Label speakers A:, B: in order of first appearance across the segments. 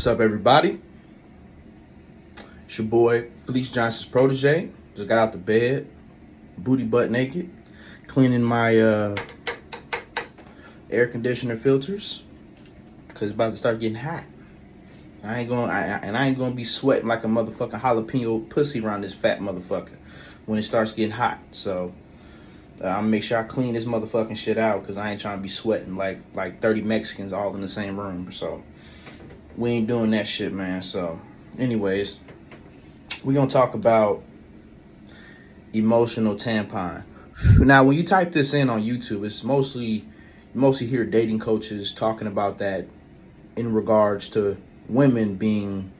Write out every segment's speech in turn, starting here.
A: What's up, everybody? It's your boy, Felice Johnson's protege. Just got out the bed, booty butt naked, cleaning my air conditioner filters because it's about to start getting hot. I ain't gonna be sweating like a motherfucking jalapeno pussy around this fat motherfucker when it starts getting hot. So I'm gonna make sure I clean this motherfucking shit out because I ain't trying to be sweating like 30 Mexicans all in the same room. So we ain't doing that shit, man. So anyways, we're gonna talk about emotional tampon. Now, when you type this in on YouTube, it's mostly hear dating coaches talking about that in regards to women being,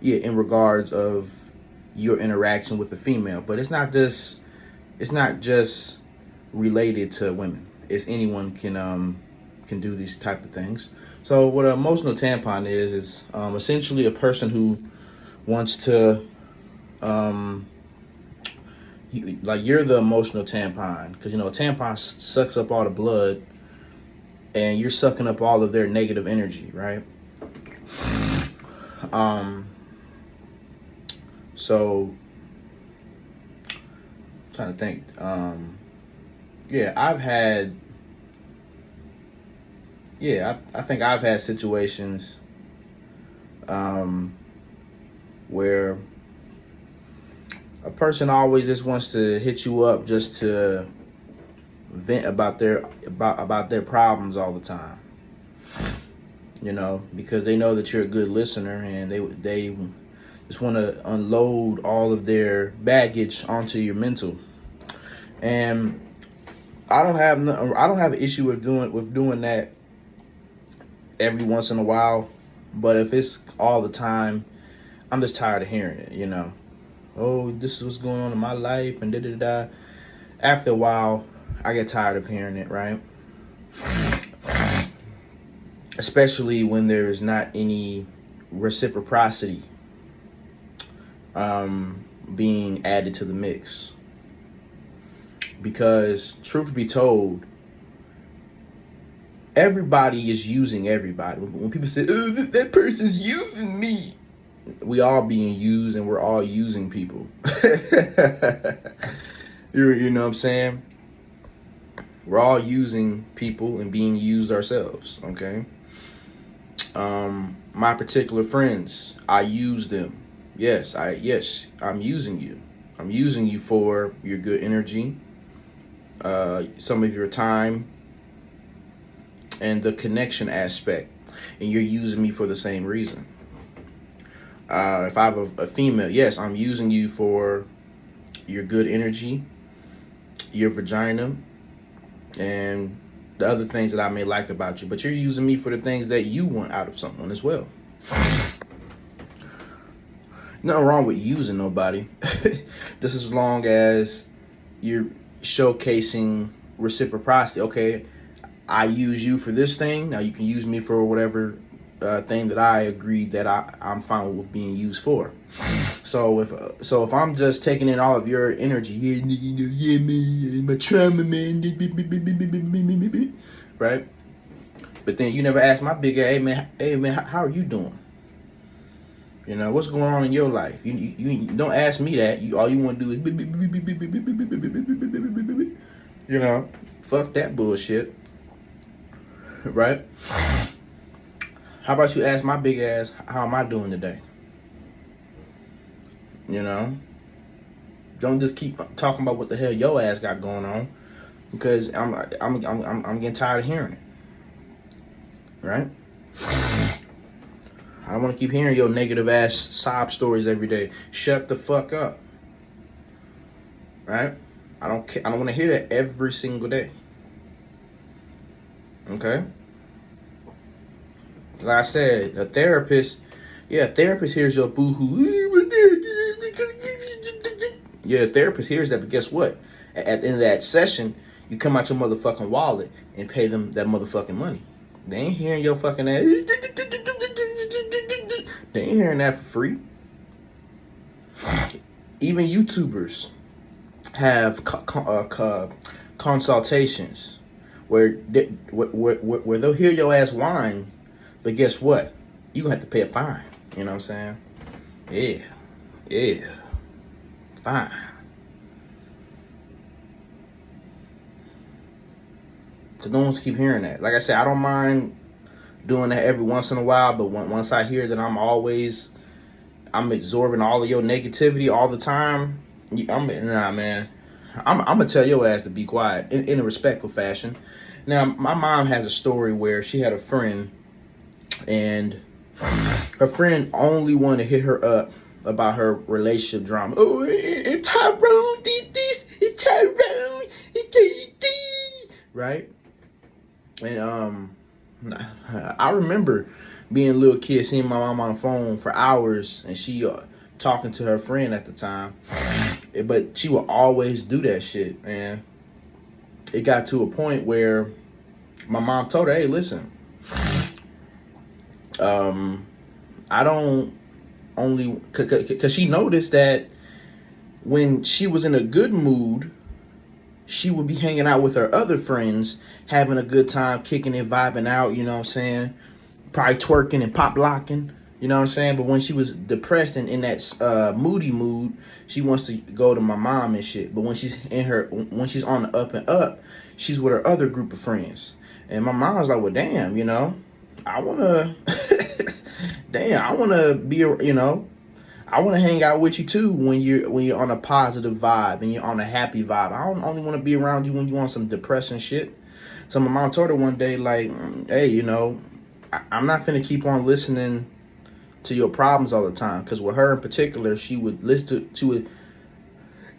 A: in regards of your interaction with a female. But it's not just related to women. It's anyone can do these type of things. So what an emotional tampon is essentially a person who wants to you're the emotional tampon, because a tampon sucks up all the blood and you're sucking up all of their negative energy, right? So I'm trying to think. I think I've had situations where a person always just wants to hit you up just to vent about their problems all the time. Because they know that you're a good listener and they just want to unload all of their baggage onto your mental. And I don't have an issue with doing that every once in a while, but if it's all the time, I'm just tired of hearing it, Oh, this is what's going on in my life and da-da-da. After a while, I get tired of hearing it, right? Especially when there's not any reciprocity being added to the mix. Because truth be told, everybody is using everybody. When people say, oh, that person's using me, we all being used and we're all using people. You know what I'm saying? We're all using people and being used ourselves, okay? My particular friends, I use them. Yes, I'm using you. I'm using you for your good energy, some of your time, and the connection aspect. And you're using me for the same reason. If I have a female, yes, I'm using you for your good energy, your vagina, and the other things that I may like about you. But you're using me for the things that you want out of someone as well. Nothing wrong with using nobody. Just as long as you're showcasing reciprocity. Okay, I use you for this thing. Now you can use me for whatever thing that I agreed that I'm fine with being used for. So if I'm just taking in all of your energy, yeah, man, my trauma, man, right? But then you never ask my big ass, hey man, how are you doing? What's going on in your life? You don't ask me that. All you want to do is fuck that bullshit, right? How about you ask my big ass, how am I doing today? Don't just keep talking about what the hell your ass got going on, because I'm getting tired of hearing it. Right? I don't want to keep hearing your negative ass sob stories every day. Shut the fuck up. Right? I don't want to hear that every single day. Okay? Like I said, a therapist hears your boo-hoo. Yeah, a therapist hears that, but guess what? At the end of that session, you come out your motherfucking wallet and pay them that motherfucking money. They ain't hearing your fucking ass. They ain't hearing that for free. Even YouTubers have consultations where they'll hear your ass whine, but guess what? you gonna have to pay a fine. You know what I'm saying? Yeah, fine. Cause no one's keep hearing that. Like I said, I don't mind doing that every once in a while, but once I hear that I'm absorbing all of your negativity all the time, nah, man. I'm gonna tell your ass to be quiet in a respectful fashion. Now, my mom has a story where she had a friend, and her friend only wanted to hit her up about her relationship drama. Oh, and Tyrone did this, and Tyrone, did this, right? And I remember being a little kid, seeing my mom on the phone for hours, and she talking to her friend at the time. But she would always do that shit, man. It got to a point where my mom told her, "Hey, listen, I don't only," because she noticed that when she was in a good mood, she would be hanging out with her other friends, having a good time, kicking it, vibing out, you know what I'm saying? Probably twerking and pop locking, you know what I'm saying? But when she was depressed and in that moody mood, she wants to go to my mom and shit. But when she's on the up and up, she's with her other group of friends. And my mom was like, well, damn, you know, I want to, I want to be, you know, I want to hang out with you too when you're on a positive vibe and you're on a happy vibe. I don't only want to be around you when you want some depressing shit. So my mom told her one day, like, hey, you know, I'm not finna keep on listening to your problems all the time. Because with her in particular, she would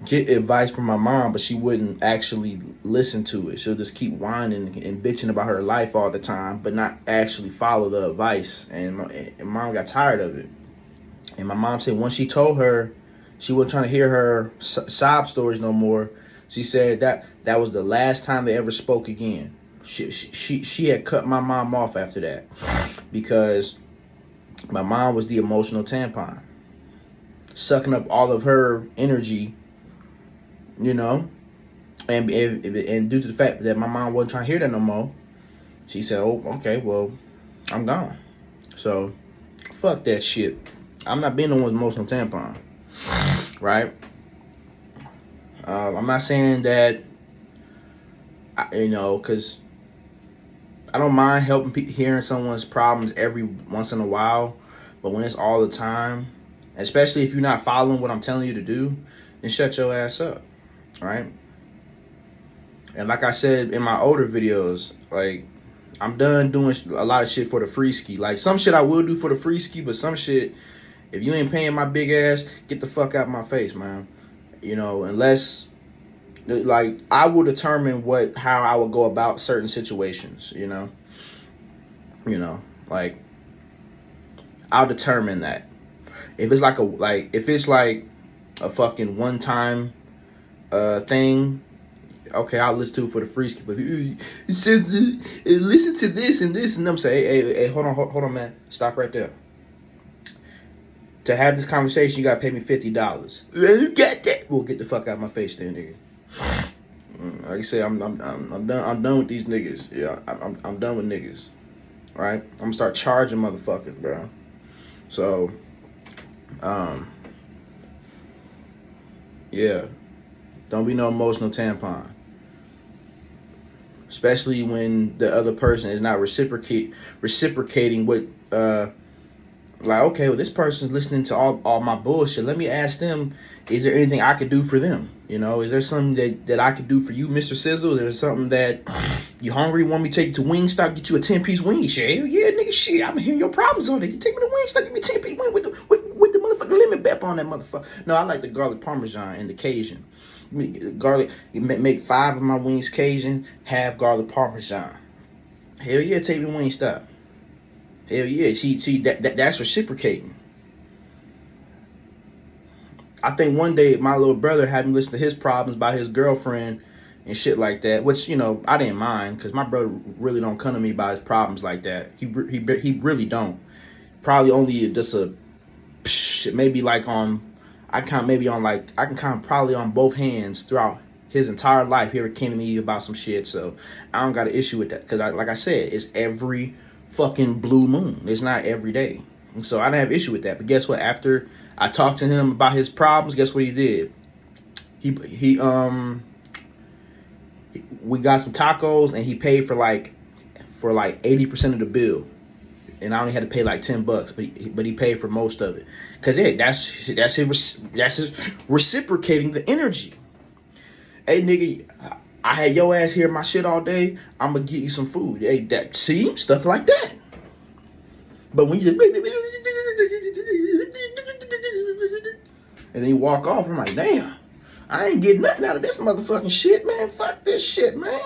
A: get advice from my mom, but she wouldn't actually listen to it. She'll just keep whining and bitching about her life all the time, but not actually follow the advice. And mom got tired of it. And my mom said once she told her she wasn't trying to hear her sob stories no more, she said that was the last time they ever spoke again. She had cut my mom off after that because my mom was the emotional tampon, sucking up all of her energy, you know, and due to the fact that my mom wasn't trying to hear that no more, she said, oh, okay, well, I'm gone. So fuck that shit. I'm not being the one with emotional tampon, right? I'm not saying that, you know, because I don't mind hearing someone's problems every once in a while, but when it's all the time, especially if you're not following what I'm telling you to do, then shut your ass up, right? And like I said in my older videos, like, I'm done doing a lot of shit for the free ski. Like, some shit I will do for the free ski, but some shit, if you ain't paying my big ass, get the fuck out of my face, man. You know, unless, like, I will determine how I would go about certain situations, you know. Like, I'll determine that. If it's like a fucking one time thing, okay, I'll listen to it for the free ski. But it says listen to this and this, and I'm saying, hey, hold on, man, stop right there. To have this conversation, you gotta pay me $50. You got that? Well, get the fuck out of my face, then, nigga. Like I say, I'm done with these niggas. Yeah, I'm done with niggas. Right? I'm gonna start charging motherfuckers, bro. So, yeah, don't be no emotional tampon. Especially when the other person is not reciprocating what like, okay, well, this person's listening to all my bullshit. Let me ask them, is there anything I could do for them? You know, is there something that I could do for you, Mr. Sizzle? Is there something that you hungry, want me to take you to Wingstop, get you a 10-piece wing? Shit, hell yeah, nigga, shit, I'm hearing your problems on it. You take me to Wingstop, give me a 10-piece wing with the motherfucking lemon pepper on that motherfucker. No, I like the garlic parmesan and the Cajun. Garlic, make 5 of my wings Cajun, half garlic parmesan. Hell yeah, take me to Wingstop. Hell yeah, see that's reciprocating. I think one day my little brother had me listen to his problems by his girlfriend and shit like that, which, you know, I didn't mind because my brother really don't come to me about his problems like that. He really don't. Probably only just maybe like I can count probably on both hands throughout his entire life. He ever came to me about some shit, so I don't got an issue with that because like I said, it's every fucking blue moon. It's not every day. And so I didn't have issue with that. But guess what? After I talked to him about his problems, guess what he did? He we got some tacos and he paid for like 80% of the bill. And I only had to pay like $10, but he paid for most of it. Cause yeah, that's his reciprocating the energy. Hey nigga, I had your ass here in my shit all day. I'm gonna get you some food. Hey, that see stuff like that. But when you just and then you walk off, I'm like, damn, I ain't getting nothing out of this motherfucking shit, man. Fuck this shit, man.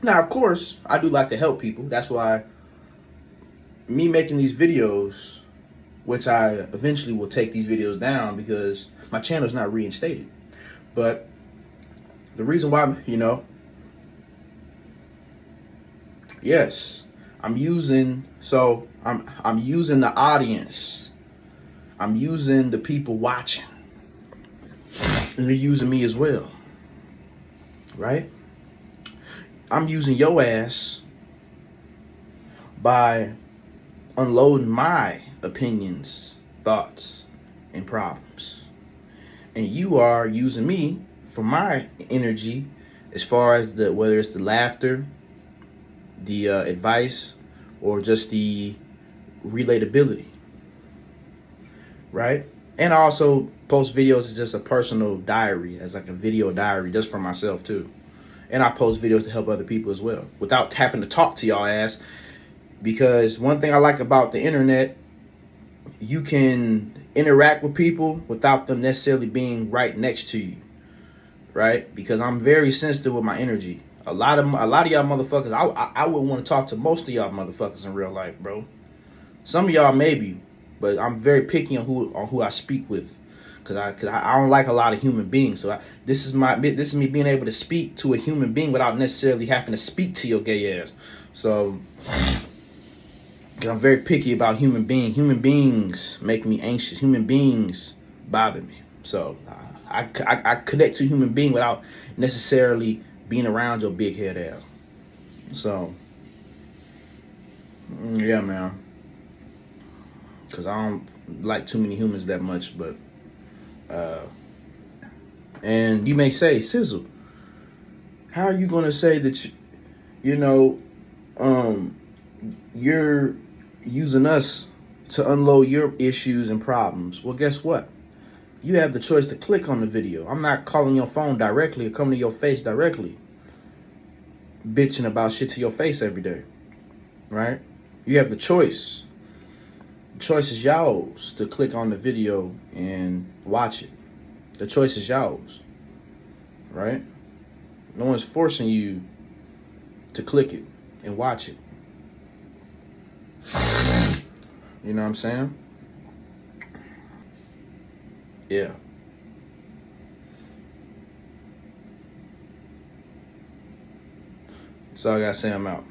A: Now, of course, I do like to help people. That's why me making these videos, which I eventually will take these videos down because my channel is not reinstated. But the reason why, yes, I'm using the audience. I'm using the people watching. And they're using me as well. Right? I'm using your ass by unloading my opinions, thoughts, and problems. And you are using me for my energy as far as whether it's the laughter, the advice, or just the relatability. Right? And I also post videos as just a personal diary, as like a video diary just for myself too. And I post videos to help other people as well without having to talk to y'all ass. Because one thing I like about the internet, you can interact with people without them necessarily being right next to you. Right? Because I'm very sensitive with my energy. A lot of y'all motherfuckers, I would want to talk to most of y'all motherfuckers in real life, bro. Some of y'all maybe, but I'm very picky on who I speak with. Cause I don't like a lot of human beings. So this is me being able to speak to a human being without necessarily having to speak to your gay ass. So, cause I'm very picky about human beings. Human beings make me anxious. Human beings bother me. So I connect to a human being without necessarily being around your big head ass. So yeah, man. Cause I don't like too many humans that much, but. And you may say, Sizzle, how are you going to say that you're using us to unload your issues and problems? Well, guess what? You have the choice to click on the video. I'm not calling your phone directly or coming to your face directly, bitching about shit to your face every day, right? You have the choice. The choice is yours to click on the video and watch it. The choice is yours, right? No one's forcing you to click it and watch it. You know what I'm saying? Yeah. That's all I gotta say. I'm out.